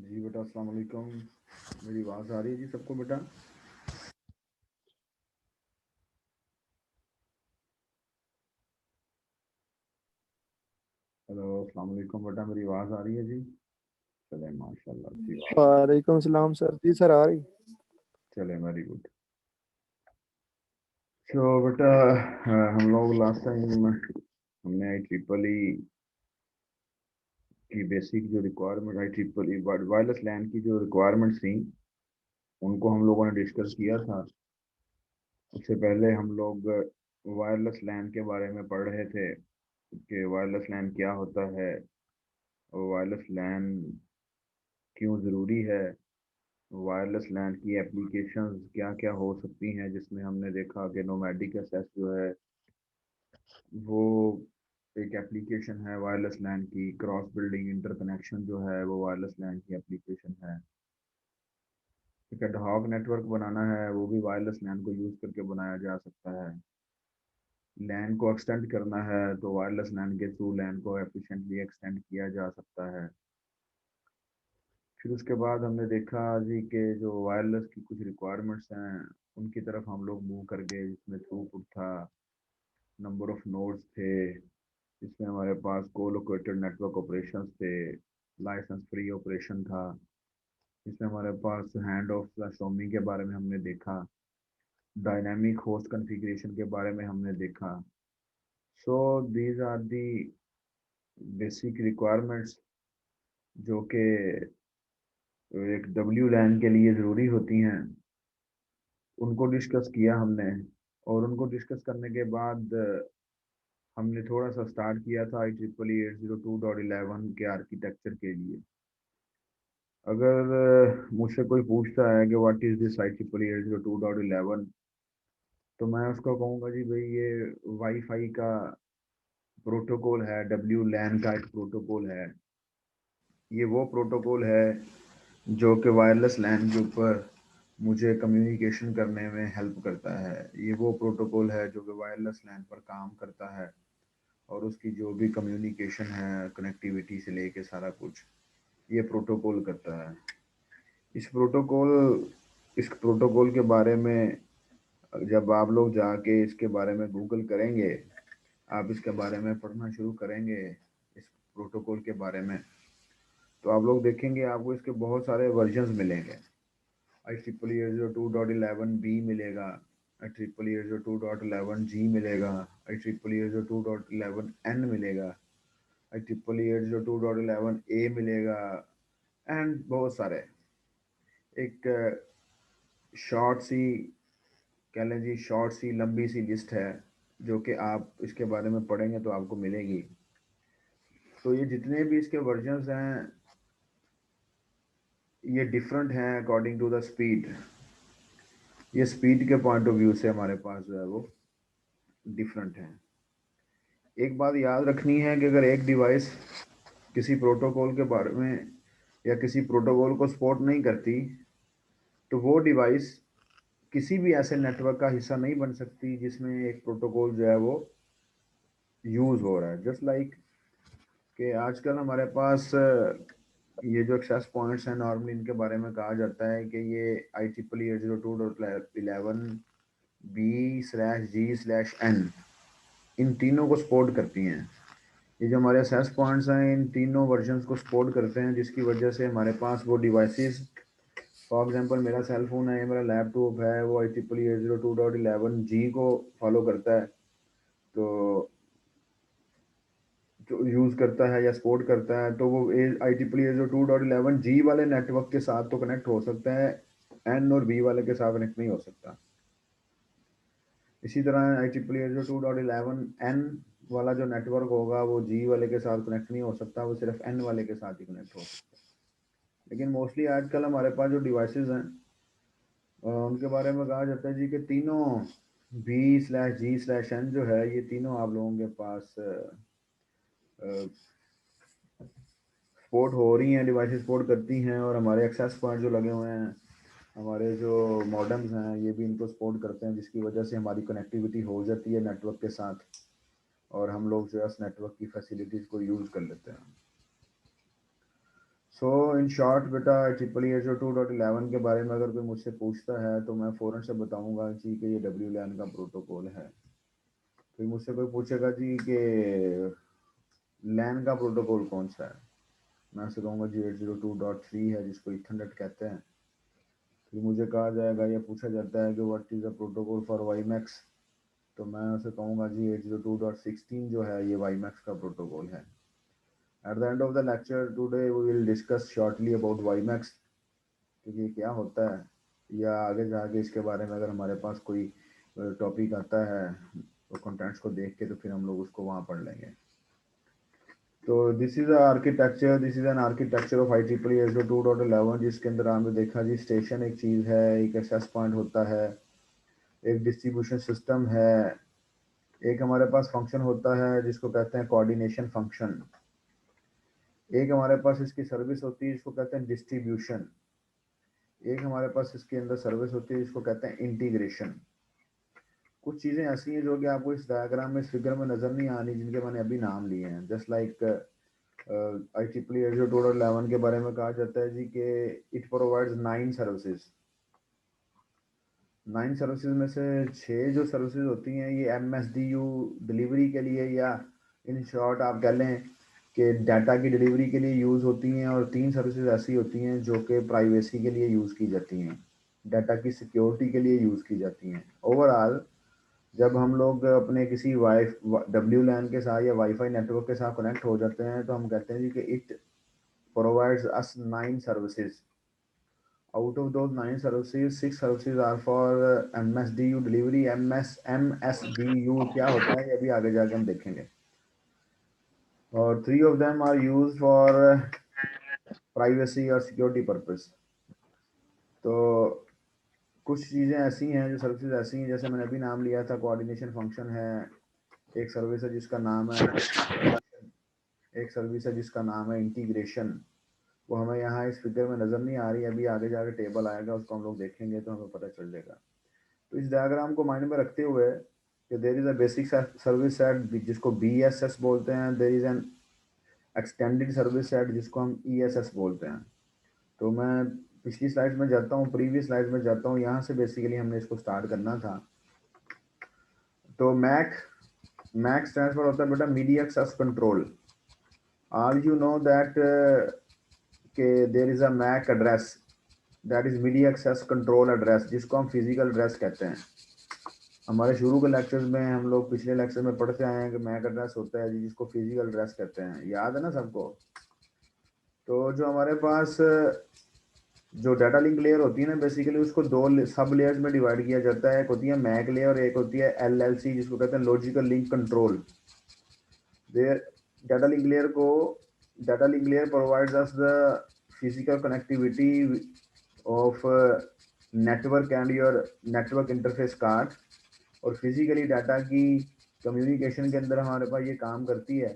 जी बेटा, अस्सलाम वालेकुम। मेरी आवाज़ आ रही है जी सबको बेटा? हेलो, अस्सलाम वालेकुम बेटा, मेरी आवाज़ आ रही है जी? चले माशाल्लाह, अच्छी बात है। वालेकुम सलाम सर जी। सर आ रही। चले, वेरी गुड। तो बेटा, हम लोग लास्ट टाइम हमने आई ट्रिपल ई की बेसिक जो requirement, I triple E wireless LAN की जो रिक्वायरमेंट्स थी उनको हम लोगों ने डिस्कस किया था। उससे पहले हम लोग वायरलेस लैन के बारे में पढ़ रहे थे कि वायरलेस लैन क्या होता है और वायरलेस लैन क्यों ज़रूरी है। वायरलेस लैन की एप्लीकेशंस क्या क्या हो सकती हैं, जिसमें हमने देखा कि नोमैडिक एक्सेस जो है वो एक एप्लीकेशन है वायरलेस लैन की। क्रॉस बिल्डिंग इंटरकनेक्शन जो है वो वायरलेस लैन की एप्लीकेशन है। एक एडहॉक नेटवर्क बनाना है, वो भी वायरलेस लैन को यूज़ करके बनाया जा सकता है। लैन को एक्सटेंड करना है तो वायरलेस लैन के थ्रू लैन को एफिशिएंटली एक्सटेंड किया जा सकता है। फिर उसके बाद हमने देखा जी कि जो वायरलेस की कुछ रिक्वायरमेंट्स हैं उनकी तरफ हम लोग मूव कर गए, जिसमें थ्रूपुट था, नंबर ऑफ नोड्स थे, जिसमें हमारे पास कोलोकेटेड नेटवर्क ऑपरेशंस थे, लाइसेंस फ्री ऑपरेशन था, जिसमें हमारे पास हैंड ऑफ स्लैशोमी के बारे में हमने देखा, डायनामिक होस्ट कॉन्फ़िगरेशन के बारे में हमने देखा। So these are the basic requirements जो कि एक डब्ल्यू लैन के लिए ज़रूरी होती हैं। उनको डिस्कस किया हमने, और उनको डिस्कस करने के बाद हमने थोड़ा सा स्टार्ट किया था आई ट्रिपल ई 802.11 के आर्किटेक्चर के लिए। अगर मुझसे कोई पूछता है कि what is this I triple ई 802.11, तो मैं उसको कहूँगा जी भाई ये वाईफाई का प्रोटोकॉल है, डब्ल्यू लैन का एक प्रोटोकॉल है। ये वो प्रोटोकॉल है जो कि वायरलेस लैन के ऊपर मुझे कम्युनिकेशन करने में हेल्प करता है। ये वो प्रोटोकॉल है जो कि वायरलेस लैन पर काम करता है, और उसकी जो भी कम्युनिकेशन है, कनेक्टिविटी से लेके सारा कुछ ये प्रोटोकॉल करता है। इस प्रोटोकॉल इस प्रोटोकॉल के बारे में जब आप लोग जाके इसके बारे में गूगल करेंगे, आप इसके बारे में पढ़ना शुरू करेंगे इस प्रोटोकॉल के बारे में, तो आप लोग देखेंगे आपको इसके बहुत सारे वर्जन्स मिलेंगे। आई ट्रिपल ई 802.11 बी मिलेगा, आई ट्रिपल ई 802.11 जी मिलेगा, आई ट्रिपल ई 802.11 एन मिलेगा, आई ट्रिपल ई 802.11 ए मिलेगा, एंड बहुत सारे। एक शॉर्ट सी, कह लें जी, शॉर्ट सी लंबी सी लिस्ट है जो कि आप इसके बारे में पढ़ेंगे तो आपको मिलेगी। तो ये जितने भी इसके वर्जन्स हैं ये डिफरेंट हैं अकॉर्डिंग टू द स्पीड। ये स्पीड के पॉइंट ऑफ व्यू से हमारे पास जो है वो डिफरेंट है। एक बात याद रखनी है कि अगर एक डिवाइस किसी प्रोटोकॉल के बारे में या किसी प्रोटोकॉल को सपोर्ट नहीं करती, तो वो डिवाइस किसी भी ऐसे नेटवर्क का हिस्सा नहीं बन सकती जिसमें एक प्रोटोकॉल जो है वो यूज़ हो रहा है। जस्ट लाइक कि आजकल हमारे पास ये जो एक्सेस पॉइंट्स हैं, नॉर्मली इनके बारे में कहा जाता है कि ये आई ट्रिपल ई 802.11 बी/जी/एन इन तीनों को सपोर्ट करती हैं। ये जो हमारे एक्सेस पॉइंट्स हैं इन तीनों वर्जन्स को सपोर्ट करते हैं, जिसकी वजह से हमारे पास वो डिवाइसेस, फॉर एग्जांपल मेरा सेल फोन है, मेरा लैपटॉप है, वो आई ट्रिपल ई 802.11 जी को फॉलो करता है, तो जो यूज़ करता है या सपोर्ट करता है, तो वो आई ट्रिपल ई 802.11 जी वाले नेटवर्क के साथ तो कनेक्ट हो सकता है, एन और बी वाले के साथ कनेक्ट नहीं हो सकता। इसी तरह आई ट्रिपल ई 802.11 एन वाला जो नेटवर्क होगा वो जी वाले के साथ कनेक्ट नहीं हो सकता, वो सिर्फ एन वाले के साथ ही कनेक्ट हो सकता है। लेकिन मोस्टली आजकल हमारे पास जो डिवाइसेस हैं उनके बारे में कहा जाता है जी कि तीनों बी/जी/एन जो है ये तीनों आप लोगों के पास सपोर्ट हो रही हैं, डिवाइसेस सपोर्ट करती हैं, और हमारे एक्सेस पॉइंट जो लगे हुए हैं, हमारे जो मॉडेम्स हैं, ये भी इनको सपोर्ट करते हैं, जिसकी वजह से हमारी कनेक्टिविटी हो जाती है नेटवर्क के साथ, और हम लोग जो है उस नेटवर्क की फैसिलिटीज़ को यूज़ कर लेते हैं। सो इन शॉर्ट बेटा EEE 802.11 के बारे में अगर कोई मुझसे पूछता है तो मैं फ़ौरन से बताऊंगा जी कि ये WLAN का प्रोटोकॉल है। फिर मुझसे कोई पूछेगा जी कि लैन का प्रोटोकॉल कौन सा है, मैं उसे कहूँगा जी 802.3 है जिसको ईथरनेट कहते हैं। फिर मुझे कहा जाएगा या पूछा जाता है कि what is the protocol for WiMAX, तो मैं उसे कहूँगा जी 802.16 जो है ये वाईमैक्स का प्रोटोकॉल है। At the end of the lecture today we will discuss shortly about WiMAX कि ये क्या होता है, या आगे जाके इसके बारे में अगर हमारे पास कोई टॉपिक आता है तो कंटेंट्स को देख के तो फिर हम लोग उसको वहाँ पढ़ लेंगे। तो this is architecture, this is an architecture of IEEE 802.11 जिसके अंदर हमने देखा जी स्टेशन एक चीज़ है, एक एक्सेस पॉइंट होता है, एक डिस्ट्रीब्यूशन सिस्टम है, एक हमारे पास फंक्शन होता है जिसको कहते हैं कोऑर्डिनेशन फंक्शन, एक हमारे पास इसकी सर्विस होती है जिसको कहते हैं डिस्ट्रीब्यूशन, एक हमारे पास इसके अंदर सर्विस होती है जिसको कहते हैं इंटीग्रेशन। कुछ चीज़ें ऐसी हैं जो कि आपको इस डायग्राम में, इस फिगर में नज़र नहीं आ रही, जिनके मैंने अभी नाम लिए हैं। जस्ट लाइक IEEE 802.11 के बारे में कहा जाता है जी कि इट प्रोवाइड्स 9 सर्विसेज। 9 सर्विसेज में से 6 जो सर्विसेज होती हैं ये MSDU डिलीवरी के लिए, या इन शॉर्ट आप कह लें कि डाटा की डिलीवरी के लिए यूज़ होती हैं, और 3 सर्विसेज ऐसी होती हैं जो कि प्राइवेसी के लिए यूज़ की जाती हैं, डाटा की सिक्योरिटी के लिए यूज़ की जाती हैं। ओवरऑल जब हम लोग अपने किसी WLAN के साथ या वाईफाई नेटवर्क के साथ कनेक्ट हो जाते हैं तो हम कहते हैं जी कि it provides us 9 services. Out of those 9 services, 6 services are for MSDU delivery। MSDU क्या होता है ये अभी आगे जाके हम देखेंगे, और 3 of them are used for privacy और security purpose। तो कुछ चीज़ें ऐसी हैं, जो सर्विसेज ऐसी हैं, जैसे मैंने अभी नाम लिया था कोऑर्डिनेशन फंक्शन है, एक सर्विस है जिसका नाम है, एक सर्विस है जिसका नाम है इंटीग्रेशन। वो हमें यहाँ इस फिगर में नज़र नहीं आ रही, अभी आगे जाके टेबल आएगा उसको हम लोग देखेंगे तो हमें पता चल जाएगा। तो इस डायग्राम को माइंड में रखते हुए कि there is a basic service set जिसको BSS बोलते हैं, there is an extended service set जिसको हम ESS बोलते हैं। तो मैं पिछली स्लाइड में जाता हूँ, प्रीवियस स्लाइड में जाता हूँ, यहाँ से बेसिकली हमने इसको स्टार्ट करना था। तो मैक स्टैंड्स फॉर होता है बेटा media access control. All you know that कि there is a MAC address, that is media access control address, जिसको हम फिजिकल एड्रेस कहते हैं। हमारे शुरू के लेक्चर्स में हम लोग पिछले लेक्चर में पढ़ते आए हैं कि मैक एड्रेस होता है जी जिसको फिजिकल एड्रेस कहते हैं, याद है ना सबको। तो जो हमारे पास जो डाटा लिंक लेयर होती है ना, बेसिकली उसको दो सब लेयर्स में डिवाइड किया जाता है। एक होती है मैक लेयर और एक होती है LLC जिसको कहते हैं logical link control. Their data link layer को, data link layer provides us the physical connectivity of network and your network interface card, और फिजिकली डाटा की कम्युनिकेशन के अंदर हमारे पास ये काम करती है।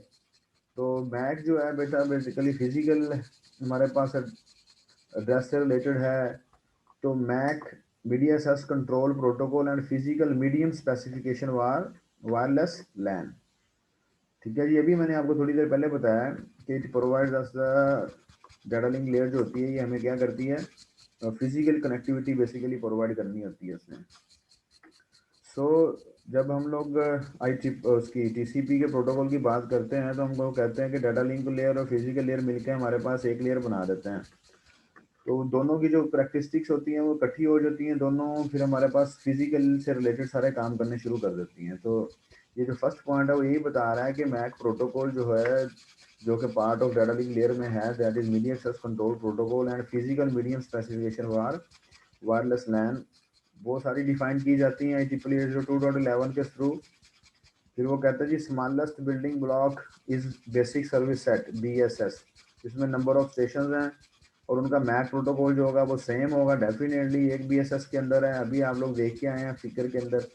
तो मैक जो है बेटा बेसिकली फिजिकल हमारे पास एड्रेस से रिलेटेड है। तो MAC media access control protocol and physical medium specification wireless LAN. ठीक है जी, अभी मैंने आपको थोड़ी देर पहले बताया कि it provides us the data link layer जो होती है ये हमें क्या करती है, फिजिकल कनेक्टिविटी बेसिकली प्रोवाइड करनी होती है उसमें। सो जब हम लोग उसकी TCP के प्रोटोकॉल की बात करते हैं तो हम लोग कहते हैं कि डाटा लिंक लेयर और फिजिकल लेयर मिलकर हमारे पास एक लेयर बना देते हैं। तो दोनों की जो प्रैक्टिस्टिक्स होती हैं वो इकट्ठी हो जाती हैं दोनों, फिर हमारे पास फिजिकल से रिलेटेड सारे काम करने शुरू कर देती हैं। तो ये जो फर्स्ट पॉइंट है वो यही बता रहा है कि मैक प्रोटोकॉल जो है, जो कि part of data link layer में है, that is media access control protocol and physical medium specification wireless LAN, वो सारी डिफाइन की जाती हैं IEEE 802.11 के थ्रू। फिर वो कहता है जी smallest building block is basic service set BSS, इसमें नंबर ऑफ स्टेशन हैं और उनका मैक प्रोटोकॉल जो होगा वो सेम होगा डेफिनेटली, एक BSS के अंदर है, अभी आप लोग देख के आए हैं फिगर के अंदर।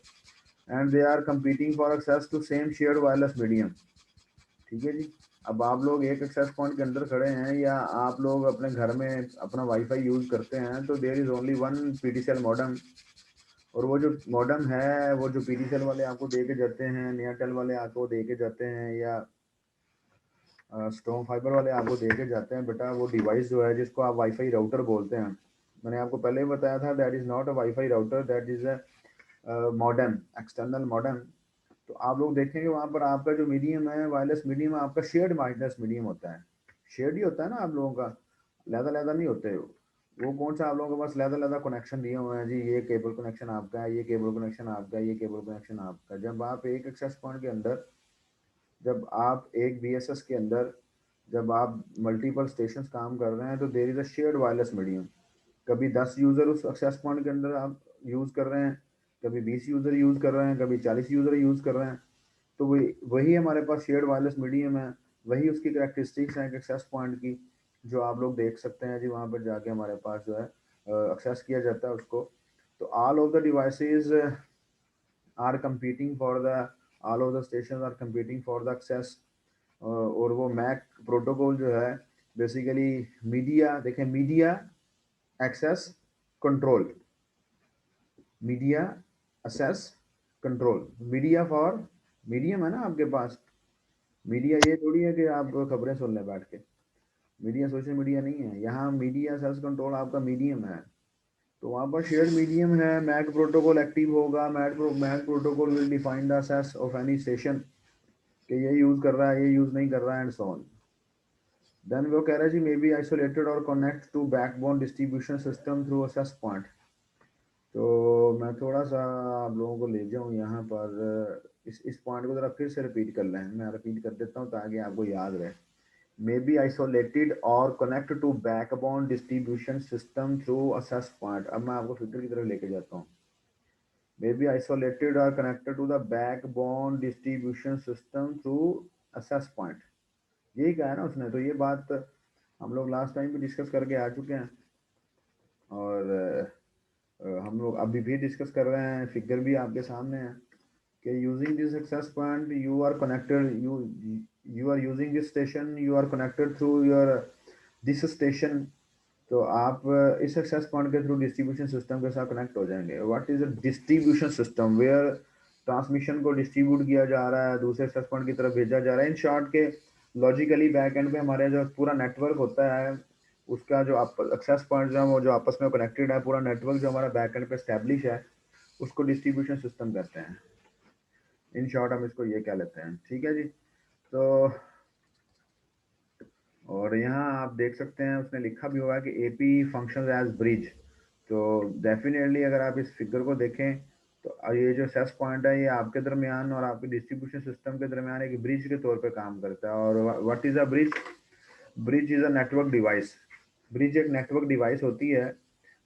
And they are competing for access to same shared wireless medium. ठीक है जी, अब आप लोग एक एक्सेस पॉइंट के अंदर खड़े हैं या आप लोग अपने घर में अपना वाईफाई यूज करते हैं तो there is only one PTCL modem, और वो जो मॉडम है, वो जो PTCL वाले आपको दे के जाते हैं, एयरटेल वाले आपको दे के जाते हैं, या स्टोन फाइबर वाले आपको दे के जाते हैं बेटा वो डिवाइस जो है जिसको आप वाईफाई राउटर बोलते हैं, मैंने आपको पहले ही बताया था that is not a wifi router, that is a modem, external modem. तो आप लोग देखेंगे वहाँ पर आपका जो मीडियम है वायरलेस मीडियम आपका शेयर्ड वायरलेस मीडियम होता है, शेयर्ड ही होता है ना आप लोगों का, लहदा लहदा नहीं होते वो कौन सा आप लोगों के पास लहदा लहदा कनेक्शन दिए हुए हैं जी, ये केबल कनेक्शन आपका है, ये केबल कनेक्शन आपका है, ये केबल कनेक्शन आपका है। जब आप एक एक्सेस पॉइंट के अंदर, जब आप एक बीएसएस के अंदर, जब आप मल्टीपल स्टेशंस काम कर रहे हैं तो there is a shared wireless medium. कभी 10 यूज़र उस एक्सेस पॉइंट के अंदर आप यूज़ कर रहे हैं, कभी 20 यूज़र यूज़ कर रहे हैं, कभी 40 यूज़र यूज़ कर रहे हैं, तो वही वही हमारे पास शेयर्ड वायरलेस मीडियम है, वही उसकी करैक्टरिस्टिक्स हैं एक्सेस पॉइंट की, जो आप लोग देख सकते हैं जी वहाँ पर जाके हमारे पास जो है एक्सेस किया जाता है उसको। तो all of the devices are competing for the, all of the station are competing for the access. और वो मैक प्रोटोकॉल जो है बेसिकली मीडिया, देखें media access control, media access control, media for medium है ना आपके पास, मीडिया ये थोड़ी है कि आप खबरें सुन लें बैठ के, मीडिया सोशल मीडिया नहीं है, यहाँ मीडिया एक्सेस कंट्रोल आपका मीडियम है। तो वहाँ पर शेयर्ड मीडियम है, मैक प्रोटोकॉल एक्टिव होगा, MAC protocol will define the access of any station कि ये यूज़ कर रहा है, ये यूज़ नहीं कर रहा है एंड सो ऑन। देन वो कह रहा है जी मे बी आइसोलेटेड और connect to backbone distribution system through access point. तो मैं थोड़ा सा आप लोगों को ले जाऊँ यहाँ पर, इस पॉइंट को ज़रा फिर से रिपीट कर लें, मैं रिपीट कर देता हूँ ताकि आपको याद रहे। मे बी आइसोलेटेड और connect to backbone distribution system through access point. अब मैं आपको फिगर की तरफ लेके जाता हूँ। मे बी आइसोलेटेड और connected to the backbone distribution system through access point, यही कहा है ना उसने। तो ये बात हम लोग लास्ट टाइम भी डिस्कस करके आ चुके हैं और हम लोग अभी भी डिस्कस कर रहे हैं, फिगर भी आपके सामने है कि using this access point you are connected, you are using this station, you are connected through your this station. तो आप इस एक्सेस पॉइंट के थ्रू डिस्ट्रीब्यूशन सिस्टम के साथ कनेक्ट हो जाएंगे। What is a distribution system, where transmission को डिस्ट्रीब्यूट किया जा रहा है, दूसरे एक्सेस पॉइंट की तरफ भेजा जा रहा है। इन शॉर्ट के लॉजिकली बैक एंड पे हमारे जो पूरा नेटवर्क होता है उसका जो एक्सेस पॉइंट जो है वो जो आपस में कनेक्टेड है, पूरा नेटवर्क जो हमारा बैक एंड पे स्टैब्लिश है उसको डिस्ट्रीब्यूशन सिस्टम कहते हैं। इन शॉर्ट हम इसको ये कह लेते हैं, ठीक है जी। तो और यहाँ आप देख सकते हैं उसने लिखा भी हुआ है कि एपी फंक्शंस एज ब्रिज। तो डेफिनेटली अगर आप इस फिगर को देखें तो ये जो सेस पॉइंट है ये आपके दरमियान और आपके डिस्ट्रीब्यूशन सिस्टम के दरमियान एक ब्रिज के तौर पे काम करता है। और what is a bridge, bridge is a network device, bridge एक नेटवर्क डिवाइस होती है।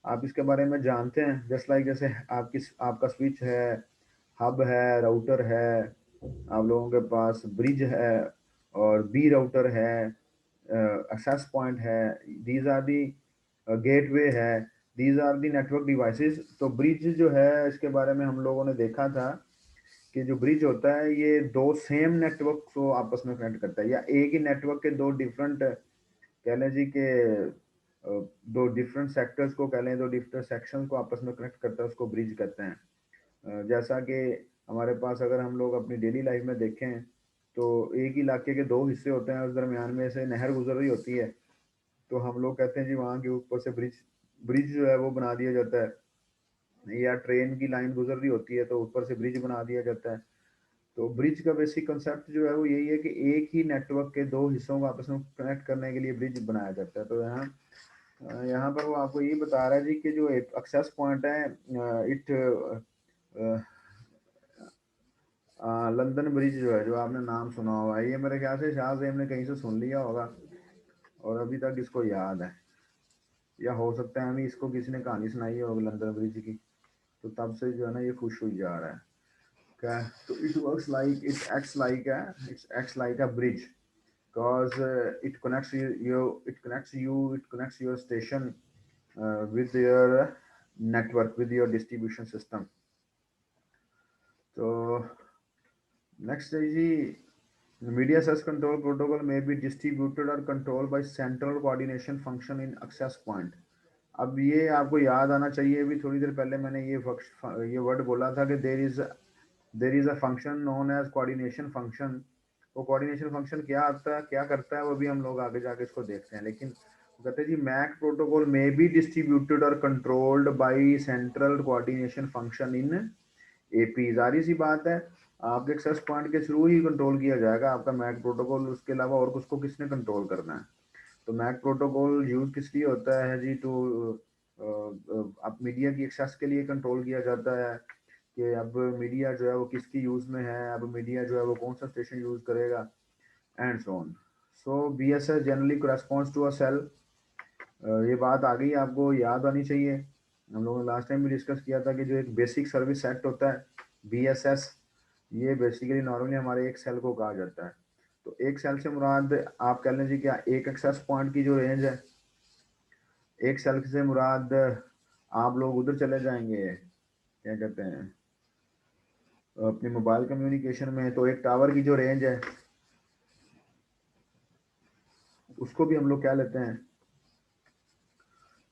आप इसके बारे में जानते हैं जस्ट लाइक जैसे आपका स्विच है, हब है, राउटर है, आप लोगों के पास ब्रिज है और बी राउटर है, एक्सेस पॉइंट है, दीज आर दी गेटवे है, these are the network devices. तो ब्रिज जो है इसके बारे में हम लोगों ने देखा था कि जो ब्रिज होता है ये दो सेम नेटवर्क को आपस में कनेक्ट करता है, या एक ही नेटवर्क के दो डिफरेंट कह लें जी के दो डिफरेंट सेक्टर्स को कह लें, दो डिफरेंट सेक्शंस को आपस में कनेक्ट करता है, उसको ब्रिज कहते हैं। जैसा कि हमारे पास अगर हम लोग अपनी डेली लाइफ में देखें तो एक ही इलाके के दो हिस्से होते हैं, उस दरमियान में से नहर गुजर रही होती है, तो हम लोग कहते हैं जी वहाँ के ऊपर से ब्रिज ब्रिज जो है वो बना दिया जाता है, या ट्रेन की लाइन गुजर रही होती है तो ऊपर से ब्रिज बना दिया जाता है। तो ब्रिज का बेसिक कंसेप्ट जो है वो यही है कि एक ही नेटवर्क के दो हिस्सों को आपस में कनेक्ट करने के लिए ब्रिज बनाया जाता है। तो यहाँ पर वो आपको ये बता रहा है जी कि जो एक्सेस पॉइंट है इट लंदन ब्रिज जो है, जो आपने नाम सुना हुआ है, ये मेरे ख्याल से शाहजेब ने कहीं से सुन लिया होगा और अभी तक इसको याद है, या हो सकता है अभी इसको किसी ने कहानी सुनाई होगी लंदन ब्रिज की, तो तब से जो है ना ये खुश हुई जा रहा है क्या। तो it works like it acts like a bridge because it connects your station with your network, with your distribution system. तो नेक्स्ट है जी, media access control protocol may be distributed or controlled by central coordination function in access point। अब ये आपको याद आना चाहिए, अभी थोड़ी देर पहले मैंने ये वर्ड बोला था कि there is a function known as coordination function वो कोऑर्डिनेशन फंक्शन क्या आता है, क्या करता है, वो भी हम लोग आगे जाके इसको देखते हैं। लेकिन कहते हैं जी मैक प्रोटोकॉल में बी डिस्ट्रीब्यूटेड और controlled by central coordination function in AP. जारी सी बात है, आपके एक्सेस पॉइंट के थ्रू ही कंट्रोल किया जाएगा आपका मैक प्रोटोकॉल, उसके अलावा और उसको किसने कंट्रोल करना है। तो मैक प्रोटोकॉल यूज किस लिए होता है जी, तो अब मीडिया की एक्सेस के लिए कंट्रोल किया जाता है कि अब मीडिया जो है वो किसकी यूज में है, अब मीडिया जो है वो कौन सा स्टेशन यूज करेगा, and so on. So BSS generally corresponds to a cell. ये बात आ गई, आपको याद आनी चाहिए। हम लोगों ने लास्ट टाइम भी डिस्कस किया था कि जो एक बेसिक सर्विस सेट होता है बीएसएस, ये बेसिकली नॉर्मली हमारे एक सेल को कहा जाता है। तो एक सेल से मुराद आप कह लीजिए क्या, एक एक्सेस पॉइंट की जो रेंज है, एक सेल से मुराद आप लोग उधर चले जाएंगे, क्या कहते हैं, अपनी मोबाइल कम्युनिकेशन में, तो एक टावर की जो रेंज है उसको भी हम लोग क्या लेते हैं,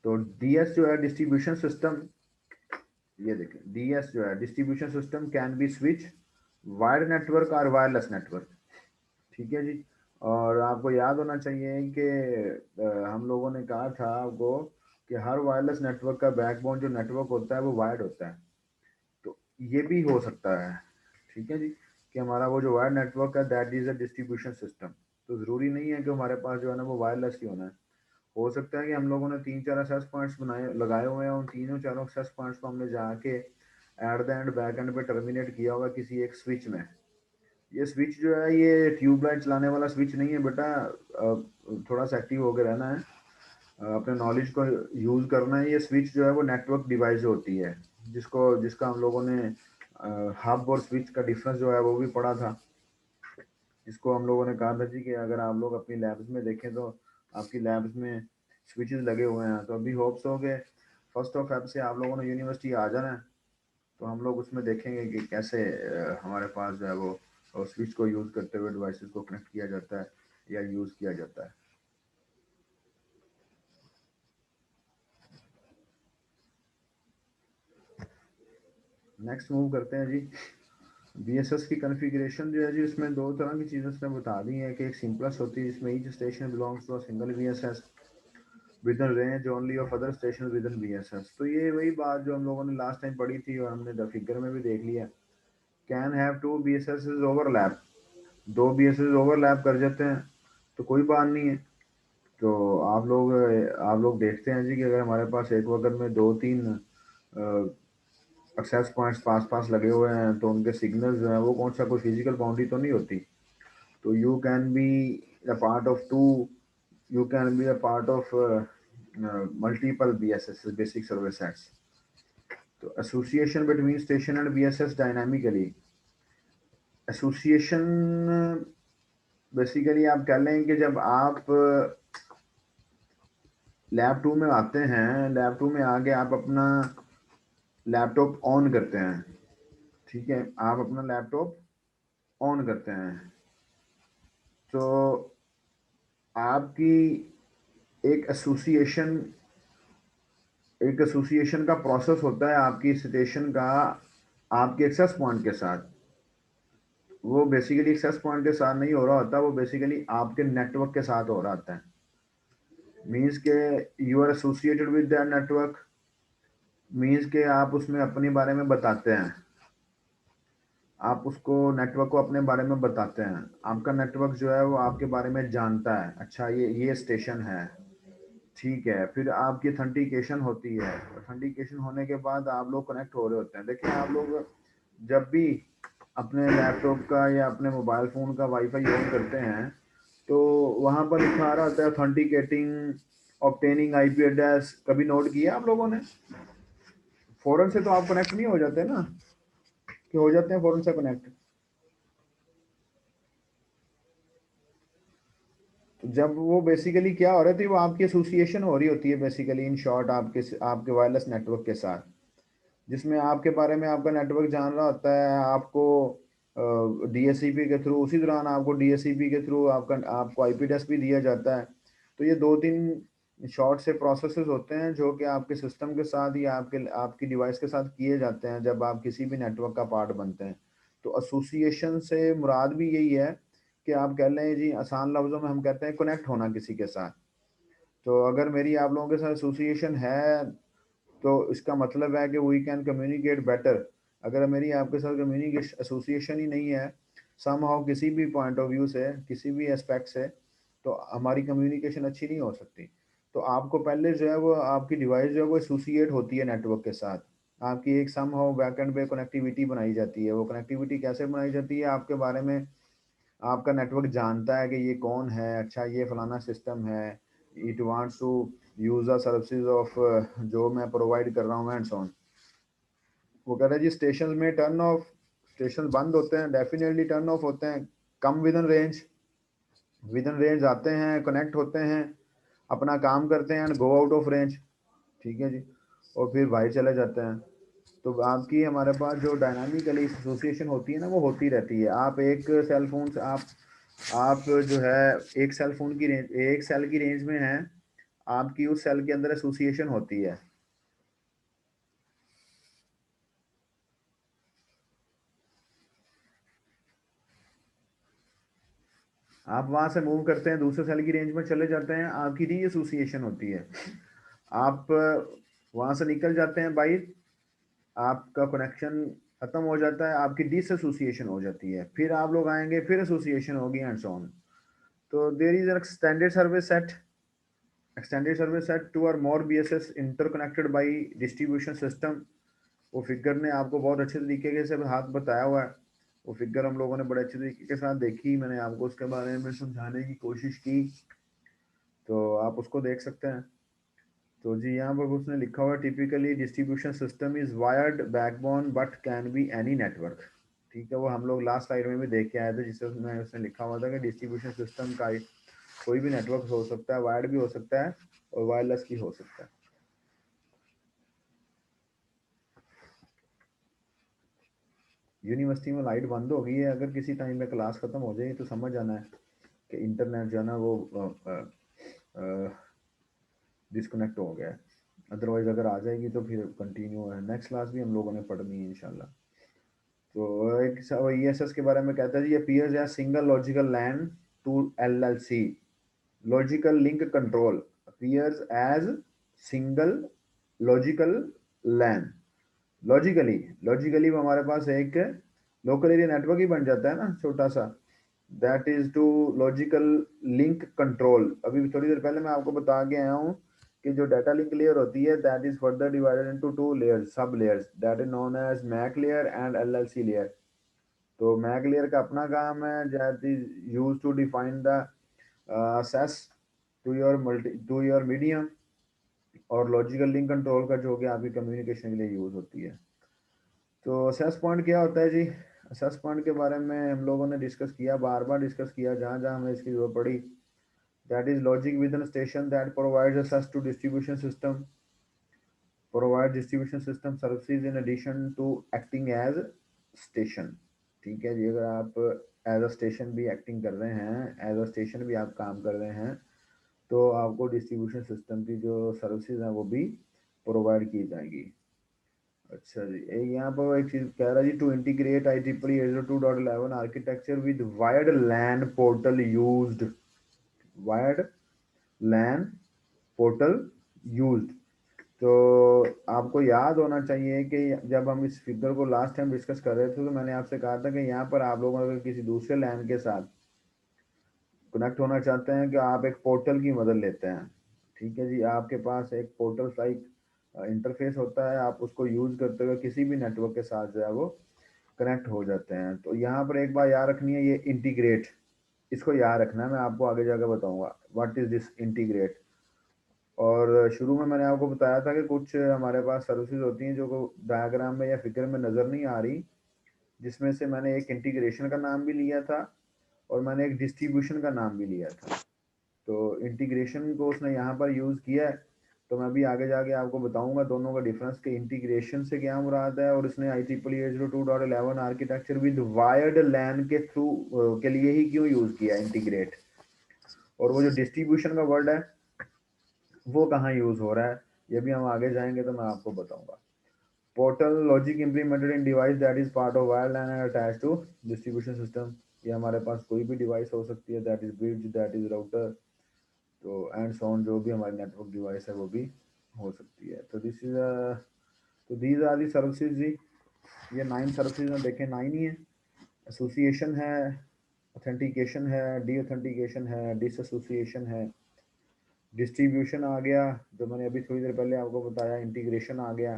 तो डीएस जो है डिस्ट्रीब्यूशन सिस्टम, ये देखें डीएस जो है distribution system can be switch, wired network और वायरलेस नेटवर्क। ठीक है जी। और आपको याद होना चाहिए कि हम लोगों ने कहा था आपको कि हर वायरलेस नेटवर्क का बैकबोन जो नेटवर्क होता है वो वायर्ड होता है। तो ये भी हो सकता है, ठीक है जी, कि हमारा वो जो वायर्ड नेटवर्क है that is a distribution system. तो ज़रूरी नहीं है कि हमारे पास जो है ना वो वायरलेस ही होना है। हो सकता है कि हम लोगों ने 3-4 एक्सेस पॉइंट्स बनाए लगाए हुए हैं, उन तीनों चारों एक्सेस पॉइंट्स को हमने जाके eight the and back and पे टर्मिनेट किया होगा किसी एक स्विच में। ये स्विच जो है ये ट्यूबलाइट चलाने वाला स्विच नहीं है बेटा, थोड़ा सा एक्टिव होकर रहना है, अपने नॉलेज को यूज़ करना है। ये स्विच जो है वो नेटवर्क डिवाइस होती है, जिसका हम लोगों ने हब और स्विच का डिफरेंस जो है वो भी पढ़ा था, जिसको हम लोगों ने कहा था जी कि अगर आप लोग अपनी लैब्स में देखें तो आपकी लैब्स में स्विचेस लगे हुए हैं। तो अभी होप्स हो गए 1 फेब से आप लोगों ने यूनिवर्सिटी आ जाना है, तो हम लोग उसमें देखेंगे कि कैसे हमारे पास जो है वो स्विच को यूज़ करते हुए डिवाइसेस को कनेक्ट किया जाता है या यूज़ किया जाता है। नेक्स्ट मूव करते हैं जी। बीएसएस की कॉन्फ़िगरेशन जो है जी, इसमें दो तरह की चीज़ें उसने बता दी हैं कि एक सिंपलेस्ट होती है जिसमें each station belongs to a single BSS within range only of other station within BSS. तो ये वही बात जो हम लोगों ने लास्ट टाइम पढ़ी थी और हमने द फिगर में भी देख लिया, can have two BSS overlap, दो बीएसएस ओवरलैप कर जाते हैं तो कोई बात नहीं है। तो आप लोग देखते हैं जी कि अगर हमारे पास एक वक्त में 2-3 एक्सेस पॉइंट्स पास पास लगे हुए हैं तो उनके सिग्नल जो है वो कौन सा कोई फिजिकल बाउंड्री तो नहीं होती। तो you can be a part of two, you can be a part of multiple BSS basic service sets. तो association between station and BSS dynamically, association basically आप कह लें कि जब आप लैब 2 में आते हैं, लैब 2 में आके आप अपना लैपटॉप ऑन करते हैं, ठीक है, आप अपना लैपटॉप ऑन करते हैं, तो आपकी एक एसोसिएशन एक एसोसिएशन का प्रोसेस होता है आपकी स्टेशन का आपके एक्सेस पॉइंट के साथ। वो बेसिकली एक्सेस पॉइंट के साथ नहीं हो रहा होता, वो बेसिकली आपके नेटवर्क के साथ हो रहा होता है। मीन्स के you are associated with that network, means के आप उसमें अपने बारे में बताते हैं, आप उसको नेटवर्क को अपने बारे में बताते हैं, आपका नेटवर्क जो है वो आपके बारे में जानता है, अच्छा ये स्टेशन है, ठीक है। फिर आपकी ऑथेंटिकेशन होती है, ऑथेंटिकेशन होने के बाद आप लोग कनेक्ट हो रहे होते हैं। देखिए आप लोग जब भी अपने लैपटॉप का या अपने मोबाइल फ़ोन का वाईफाई ऑन करते हैं तो वहाँ पर लिखा आ रहा होता है ऑथेंटिकेटिंग ऑब्टेनिंग आईपी एड्रेस, कभी नोट किया आप लोगों ने? फ़ौरन से तो आप कनेक्ट नहीं हो जाते ना, कि हो जाते हैं फ़ौरन से कनेक्ट। तो जब वो बेसिकली क्या हो रही थी, वो आपकी एसोसिएशन हो रही होती है बेसिकली इन शॉर्ट आपके आपके वायरलेस नेटवर्क के साथ, जिसमें आपके बारे में आपका नेटवर्क जान रहा होता है, आपको डीएससीपी के थ्रू, उसी दौरान आपको डीएससीपी के थ्रू आपको आईपी एड्रेस भी दिया जाता है। तो ये 2-3 शॉर्ट से प्रोसेसेस होते हैं जो कि आपके सिस्टम के साथ या आपकी डिवाइस के साथ किए जाते हैं जब आप किसी भी नेटवर्क का पार्ट बनते हैं। तो एसोसिएशन से मुराद भी यही है कि आप कह लें जी, आसान लफ्ज़ों में हम कहते हैं कनेक्ट होना किसी के साथ। तो अगर मेरी आप लोगों के साथ एसोसिएशन है तो इसका मतलब है कि वी कैन कम्युनिकेट बेटर। अगर मेरी आपके साथ कम्युनिकेशन एसोसिएशन ही नहीं है समहाउ, किसी भी पॉइंट ऑफ व्यू से, किसी भी एस्पेक्ट से, तो हमारी कम्युनिकेशन अच्छी नहीं हो सकती। तो आपको पहले जो है वो आपकी डिवाइस जो है वो एसोसिएट होती है नेटवर्क के साथ। आपकी एक समहाउ बैकएंड पे कनेक्टिविटी बनाई जाती है। वो कनेक्टिविटी कैसे बनाई जाती है, आपके बारे में आपका नेटवर्क जानता है कि ये कौन है, अच्छा ये फलाना सिस्टम है, it wants to use the services of जो मैं प्रोवाइड कर रहा हूँ एंड सो ऑन। वो कह रहा है जी स्टेशन में टर्न ऑफ, स्टेशन बंद होते हैं, डेफिनेटली टर्न ऑफ होते हैं, कम विद इन रेंज आते हैं, कनेक्ट होते हैं, अपना काम करते हैं and go out of range. ठीक है जी, और फिर भाई चले जाते हैं। तो आपकी हमारे पास जो डायनामिकली एसोसिएशन होती है ना, वो होती रहती है। आप एक सेल फोन से आप जो है एक सेल फोन की रेंज, एक सेल की रेंज में है, आपकी उस सेल के अंदर एसोसिएशन होती है। आप वहां से मूव करते हैं, दूसरे सेल की रेंज में चले जाते हैं, आपकी री एसोसिएशन होती है। आप वहां से निकल जाते हैं बाई, आपका कनेक्शन खत्म हो जाता है, आपकी डिस एसोसिएशन हो जाती है, फिर आप लोग आएंगे, फिर एसोसिएशन होगी एंड सो ऑन। तो there is extended service set, extended service set two or more BSS interconnected by distribution system। वो फिगर ने आपको बहुत अच्छे तरीके से हाथ बताया हुआ है। वो फिगर हम लोगों ने बड़े अच्छे तरीके के साथ देखी, मैंने आपको उसके बारे में समझाने की कोशिश की, तो आप उसको देख सकते हैं। तो जी यहाँ पर उसने लिखा हुआ typically distribution system is wired backbone but can be any network. ठीक है, वो हम लोग लास्ट स्लाइड में भी देख के आए थे, जिसमें उसने लिखा हुआ था कि डिस्ट्रीब्यूशन सिस्टम का कोई भी नेटवर्क हो सकता है, वायर्ड भी हो सकता है और वायरलेस भी हो सकता है। यूनिवर्सिटी में लाइट बंद हो गई है, अगर किसी टाइम में क्लास खत्म हो जाए तो समझ आना है कि इंटरनेट जो है ना वो डिस्कनेक्ट हो गया है। अदरवाइज अगर आ जाएगी तो फिर कंटिन्यू है, नेक्स्ट क्लास भी हम लोगों ने पढ़नी है इंशाल्लाह। तो एक ESS के बारे में कहता है जी, appears as single logical LAN to LLC, logical link control, appears as single logical LAN. Logically हमारे पास एक लोकल एरिया नेटवर्क ही बन जाता है ना छोटा सा। That is to logical link control. अभी थोड़ी देर पहले मैं आपको बता के आया हूँ कि जो डाटा लिंक लेयर होती है that is further divided into two layers, sub layers, that is known as MAC layer and LLC layer. तो मैक लेयर का अपना काम है, that is use to define the access to your medium, और logical link control का जो कि आपकी कम्युनिकेशन के लिए यूज होती है। तो असेस पॉइंट क्या होता है जी, असेस पॉइंट के बारे में हम लोगों ने डिस्कस किया, बार बार डिस्कस किया जहाँ जहाँ हमें इसकी जरूरत पड़ी। That is logic within station that provides access to distribution system, provide distribution system services in addition to acting as station. ठीक है जी, अगर आप एज अ स्टेशन भी एक्टिंग कर रहे हैं, एज अ स्टेशन भी आप काम कर रहे हैं, तो आपको डिस्ट्रीब्यूशन सिस्टम की जो सर्विसेज हैं वो भी प्रोवाइड की जाएगी। अच्छा जी, यहाँ पर एक चीज कह रहा है जी, to integrate IEEE 802.11 architecture with wired LAN portal used, wired LAN portal used. तो आपको याद होना चाहिए कि जब हम इस फिगर को लास्ट टाइम डिस्कस कर रहे थे तो मैंने आपसे कहा था कि यहाँ पर आप लोग अगर किसी दूसरे लैन के साथ कनेक्ट होना चाहते हैं कि आप एक पोर्टल की मदद लेते हैं। ठीक है जी, आपके पास एक पोर्टल टाइप इंटरफेस होता है, आप उसको यूज करते हुए किसी भी नेटवर्क के साथ जो है वो कनेक्ट हो जाते हैं। तो यहाँ पर एक बात याद रखनी है, ये इंटीग्रेट, इसको याद रखना है, मैं आपको आगे जाकर बताऊंगा व्हाट इज दिस इंटीग्रेट। और शुरू में मैंने आपको बताया था कि कुछ हमारे पास सर्विसेज होती हैं जो डायग्राम में या फिगर में नज़र नहीं आ रही, जिसमें से मैंने एक इंटीग्रेशन का नाम भी लिया था और मैंने एक डिस्ट्रीब्यूशन का नाम भी लिया था। तो इंटीग्रेशन को उसने यहाँ पर यूज़ किया है, तो मैं भी आगे जाके आपको बताऊंगा दोनों का डिफरेंस कि इंटीग्रेशन से क्या मुराद है, और इसने IEEE 802.11 आर्किटेक्चर विद वायर्ड लैन के थ्रू के लिए ही क्यों यूज़ किया इंटीग्रेट। और वो जो डिस्ट्रीब्यूशन का वर्ड है वो कहाँ यूज़ हो रहा है, ये भी हम आगे जाएंगे तो मैं आपको बताऊंगा। Portal logic implemented in device that is part of wired LAN and attached to distribution system। ये हमारे पास कोई भी डिवाइस हो सकती है, that is bridge, that is router, तो एंड सो ऑन, जो भी हमारी नेटवर्क डिवाइस है वो भी हो सकती है। तो दिस इज तो दीज आर दी सर्विसेज जी। ये 9 सर्विसेज में देखें, 9 ही है। एसोसिएशन है, ऑथेंटिकेशन है, डी ऑथेंटिकेशन है, डिसएसोसिएशन है, डिस्ट्रीब्यूशन आ गया जो मैंने अभी थोड़ी देर पहले आपको बताया, इंटीग्रेशन आ गया,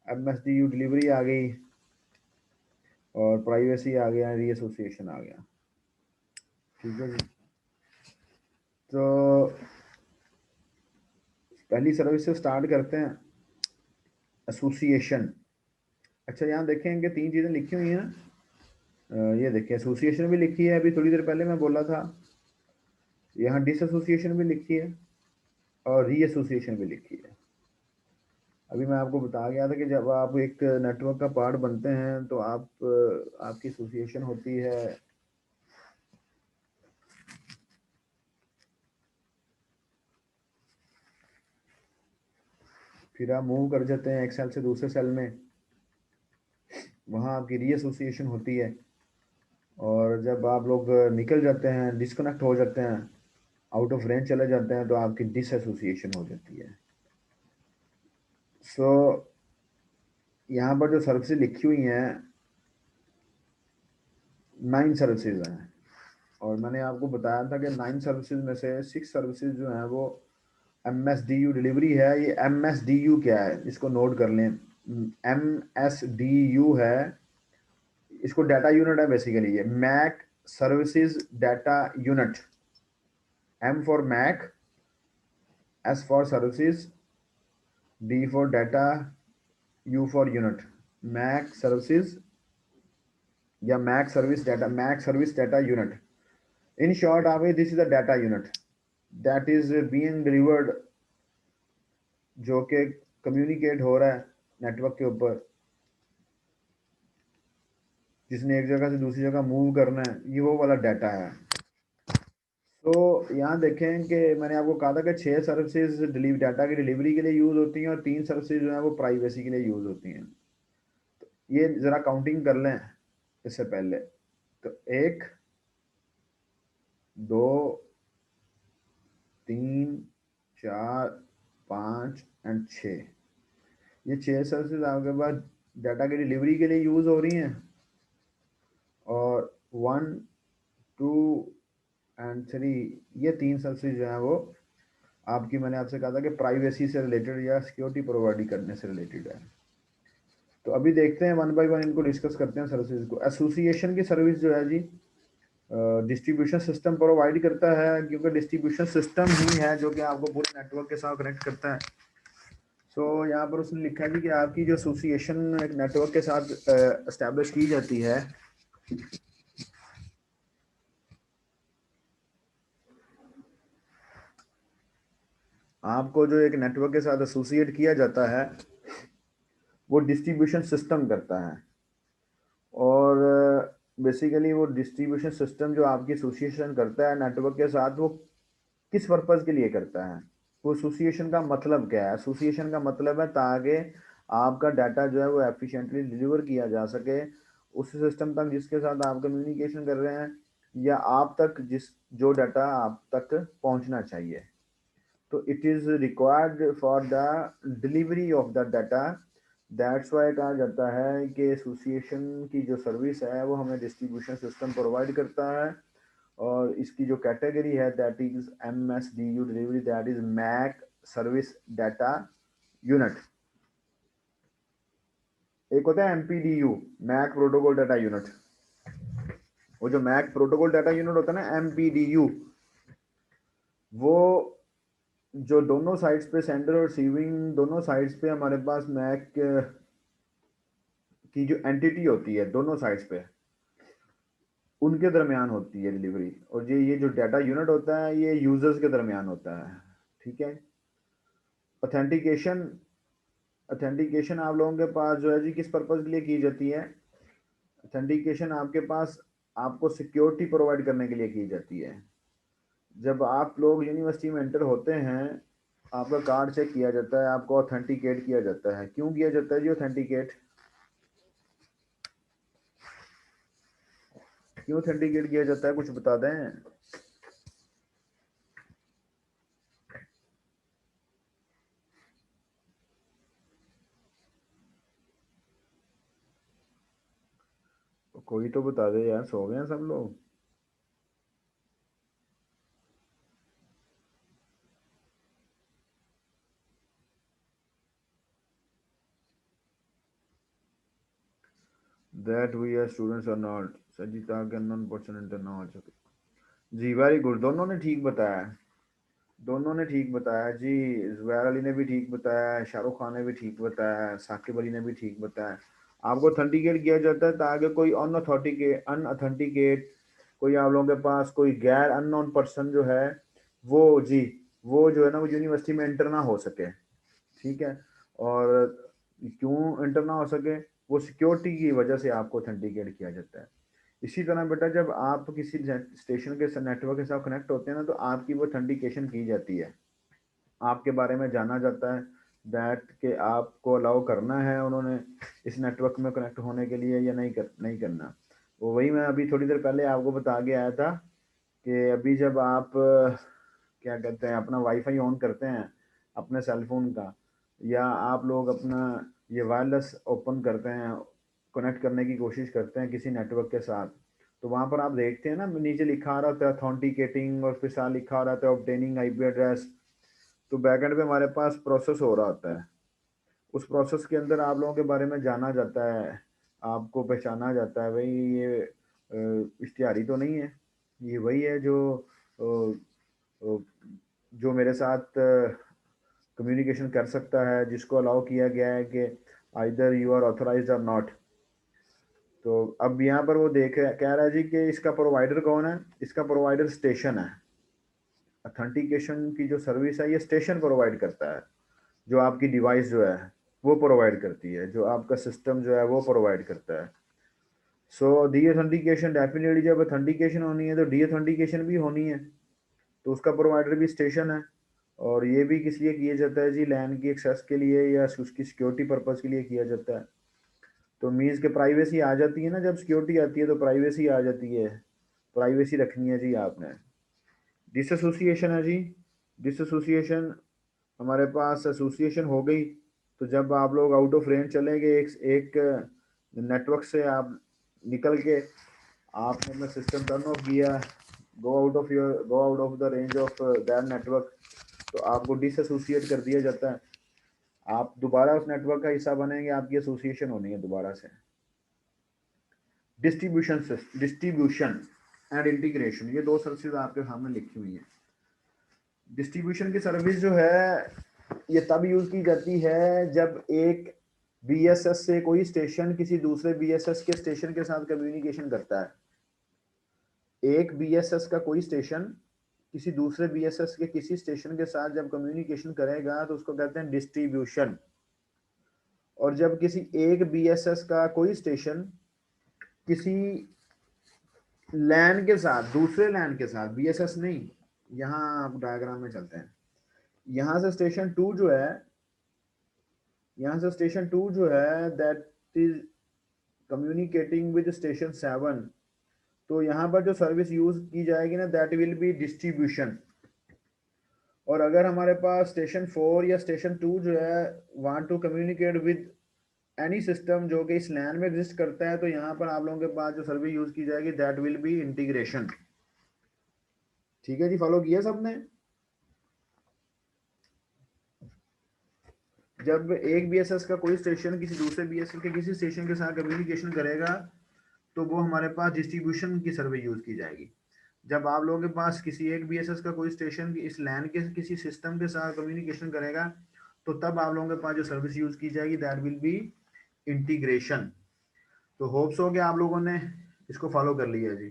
एमएसडीयू डिलीवरी आ गई, और प्राइवेसी आ गया, रीएसोसिएशन आ गया। ठीक है जी। तो पहली सर्विस से स्टार्ट करते हैं, एसोसिएशन। अच्छा, यहाँ देखेंगे 3 चीज़ें लिखी हुई हैं। ये देखिए, एसोसिएशन भी लिखी है, अभी थोड़ी देर पहले मैं बोला था। यहाँ डिसएसोसिएशन भी लिखी है और रीएसोसिएशन भी लिखी है। अभी मैं आपको बता गया था कि जब आप एक नेटवर्क का पार्ट बनते हैं तो आपकी एसोसिएशन होती है। फिर आप मूव कर जाते हैं एक सेल से दूसरे सेल में, वहाँ आपकी रीएसोसिएशन होती है। और जब आप लोग निकल जाते हैं, डिस्कनेक्ट हो जाते हैं, आउट ऑफ रेंज चले जाते हैं, तो आपकी डिसएसोसिएशन हो जाती है। सो यहाँ पर जो सर्विसेज लिखी हुई हैं, 9 सर्विसेज हैं, और मैंने आपको बताया था कि 9 सर्विसेज में से 6 सर्विसेज जो हैं वो MSDU डिलीवरी है। ये MSDU क्या है, इसको नोट कर लें। MSDU है, इसको डाटा यूनिट है बेसिकली। ये MAC services data unit, M for MAC, S for services, D for data, U for unit. MAC services या MAC service data unit. In short आप, this is a data unit that is being delivered, जो कि communicate हो रहा है network के ऊपर, जिसने एक जगह से दूसरी जगह मूव करना है, ये वो वाला डाटा है। तो यहाँ देखें कि मैंने आपको कहा था कि 6 सर्विसेज डाटा की डिलीवरी के लिए यूज़ होती हैं और 3 सर्विसेज जो हैं वो प्राइवेसी के लिए यूज़ होती हैं। तो ये ज़रा काउंटिंग कर लें इससे पहले। तो 1, 2, 3, 4, 5 एंड 6, ये 6 सर्विसेज आपके पास डाटा की डिलीवरी के लिए यूज़ हो रही हैं। और 1, 2 एंड 3, ये 3 सर्विसेज जो हैं वो आपकी, मैंने आपसे कहा था कि प्राइवेसी से रिलेटेड या सिक्योरिटी प्रोवाइड करने से रिलेटेड है। तो अभी देखते हैं 1 बाय 1 इनको डिस्कस करते हैं सर्विसेज को। एसोसिएशन की सर्विस जो है जी, डिस्ट्रीब्यूशन सिस्टम प्रोवाइड करता है, क्योंकि डिस्ट्रीब्यूशन सिस्टम ही है जो कि आपको पूरे नेटवर्क के साथ कनेक्ट करता है। सो यहाँ पर उसने लिखा है जी कि आपकी जो एसोसिएशन एक नेटवर्क के साथ एस्टेब्लिश की जाती है, आपको जो एक नेटवर्क के साथ एसोसिएट किया जाता है वो डिस्ट्रीब्यूशन सिस्टम करता है। और बेसिकली वो डिस्ट्रीब्यूशन सिस्टम जो आपकी एसोसिएशन करता है नेटवर्क के साथ, वो किस पर्पज़ के लिए करता है, वो एसोसिएशन का मतलब क्या है। एसोसिएशन का मतलब है ताकि आपका डाटा जो है वो एफिशिएंटली डिलीवर किया जा सके उस सिस्टम तक जिसके साथ आप कम्युनिकेशन कर रहे हैं, या आप तक जो डाटा आप तक पहुंचना चाहिए। तो it is required for the delivery of the data. That's why कहा जाता है कि एसोसिएशन की जो सर्विस है वो हमें डिस्ट्रीब्यूशन सिस्टम प्रोवाइड करता है। और इसकी जो कैटेगरी है that is MSDU delivery, that is MAC service data unit. एक होता है MPDU, MAC protocol data unit. वो जो मैक प्रोटोकॉल डाटा यूनिट होता है ना, MPDU, वो जो दोनों साइड्स पे, सेंडर और रिसीविंग दोनों साइड्स पे हमारे पास मैक की जो एंटिटी होती है दोनों साइड्स पे, उनके दरमियान होती है डिलीवरी। और ये जो डाटा यूनिट होता है ये यूजर्स के दरमियान होता है। ठीक है। ऑथेंटिकेशन, ऑथेंटिकेशन आप लोगों के पास जो है जी किस पर्पज़ के लिए की जाती है। ऑथेंटिकेशन आपके पास आपको सिक्योरिटी प्रोवाइड करने के लिए की जाती है। जब आप लोग यूनिवर्सिटी में एंटर होते हैं, आपका कार्ड चेक किया जाता है, आपको ऑथेंटिकेट किया जाता है। क्यों किया जाता है जी ऑथेंटिकेट? क्यों ऑथेंटिकेट किया जाता है, कुछ बता दें। तो कोई तो बता दे यार, सो गए हैं सब लोग। That we are students are not सजीता के नॉन पर्सन इंटर ना हो सके। जी वेरी गुड, दोनों ने ठीक बताया, दोनों ने ठीक बताया जी। जुबैर अली ने भी ठीक बताया, शाहरुख खान ने भी ठीक बताया, साकिब अली ने भी ठीक बताया। आपको ऑथेंटिकेट किया जाता है ताकि कोई अनऑथेंटिकेट कोई आप लोगों के पास कोई गैर अननोन पर्सन जो है वो जी, वो जो है ना वो यूनिवर्सिटी में एंटर ना हो सके। ठीक है, और क्यों एंटर ना हो सके, वो सिक्योरिटी की वजह से आपको ऑथेंटिकेट किया जाता है। इसी तरह बेटा जब आप किसी स्टेशन के नेटवर्क के साथ कनेक्ट होते हैं ना, तो आपकी वो ऑथेंटिकेशन की जाती है, आपके बारे में जाना जाता है दैट के आपको अलाउ करना है उन्होंने इस नेटवर्क में कनेक्ट होने के लिए या नहीं करना। वो वही मैं अभी थोड़ी देर पहले आपको बता के आया था कि अभी जब आप क्या कहते हैं अपना वाईफाई ऑन करते हैं अपने सेलफोन का, या आप लोग अपना ये वायरलेस ओपन करते हैं, कनेक्ट करने की कोशिश करते हैं किसी नेटवर्क के साथ, तो वहाँ पर आप देखते हैं ना नीचे लिखा आ रहा होता है ऑथेंटिकेटिंग और फिर साथ लिखा आ रहा होता है ऑब्टेनिंग आईपी एड्रेस। तो बैकएंड पे हमारे पास प्रोसेस हो रहा होता है, उस प्रोसेस के अंदर आप लोगों के बारे में जाना जाता है, आपको पहचाना जाता है, भाई ये इश्तिहारी तो नहीं है, ये वही है जो जो मेरे साथ कम्युनिकेशन कर सकता है, जिसको अलाउ किया गया है कि आइदर यू आर ऑथराइज्ड और नॉट। तो अब यहाँ पर वो देख कह रहा है जी कि इसका प्रोवाइडर कौन है, इसका प्रोवाइडर स्टेशन है। ऑथेंटिकेशन की जो सर्विस है ये स्टेशन प्रोवाइड करता है, जो आपकी डिवाइस जो है वो प्रोवाइड करती है, जो आपका सिस्टम जो है वो प्रोवाइड करता है। सो डी ऑथेंटिकेशन डेफिनेटली जब ऑथेंटिकेशन होनी है तो डी ऑथेंटिकेशन भी होनी है, तो उसका प्रोवाइडर भी स्टेशन है। और ये भी किस लिए किया जाता है जी, लैन की एक्सेस के लिए या उसकी सिक्योरिटी पर्पज के लिए किया जाता है। तो मीन्स के प्राइवेसी आ जाती है ना, जब सिक्योरिटी आती है तो प्राइवेसी आ जाती है, प्राइवेसी रखनी है जी आपने। डिसएसोसिएशन है जी, डिसएसोसिएशन हमारे पास एसोसिएशन हो गई, तो जब आप लोग आउट ऑफ रेंज चले गए एक नेटवर्क से, आप निकल के आपने अपना सिस्टम टर्न ऑफ किया, go out of the range of that network, तो आपको डिसएसोसिएट कर दिया जाता है। आप दोबारा उस नेटवर्क का हिस्सा बनेंगे, आपकी एसोसिएशन होनी है दोबारा से। डिस्ट्रीब्यूशन एंड इंटीग्रेशन, ये दो सर्विसेज आपके सामने लिखी हुई है। डिस्ट्रीब्यूशन की सर्विस जो है ये तब यूज की जाती है जब एक बीएसएस से कोई स्टेशन किसी दूसरे बीएसएस के स्टेशन के साथ कम्युनिकेशन करता है। एक बीएसएस का कोई स्टेशन किसी दूसरे बीएसएस के किसी स्टेशन के साथ जब कम्युनिकेशन करेगा तो उसको कहते हैं डिस्ट्रीब्यूशन। और जब किसी एक बीएसएस का कोई स्टेशन किसी लैन के साथ दूसरे लैन के साथ, बीएसएस नहीं, यहाँ आप डायग्राम में चलते हैं, यहाँ से स्टेशन टू जो है, यहाँ से स्टेशन टू जो है that is communicating with station 7, तो यहाँ पर जो सर्विस यूज की जाएगी ना दैट विल बी डिस्ट्रीब्यूशन। और अगर हमारे पास स्टेशन 4 या स्टेशन 2 जो है want to communicate with any system जो कि इस लैन में एग्जिस्ट करता है, तो यहाँ पर आप लोगों के पास जो सर्विस यूज की जाएगी दैट विल बी इंटीग्रेशन। ठीक है जी, फॉलो किया सबने। जब एक बीएसएस का कोई स्टेशन किसी दूसरे बीएसएस के किसी स्टेशन के साथ कम्युनिकेशन करेगा तो वो हमारे पास डिस्ट्रीब्यूशन की सर्विस यूज की जाएगी। जब आप लोगों के पास किसी एक बीएसएस का कोई स्टेशन इस लैन के किसी सिस्टम के साथ कम्युनिकेशन करेगा तो तब आप लोगों के पास जो सर्विस यूज की जाएगी दैट विल बी इंटीग्रेशन। तो होप्स हो कि आप लोगों ने इसको फॉलो कर लिया जी।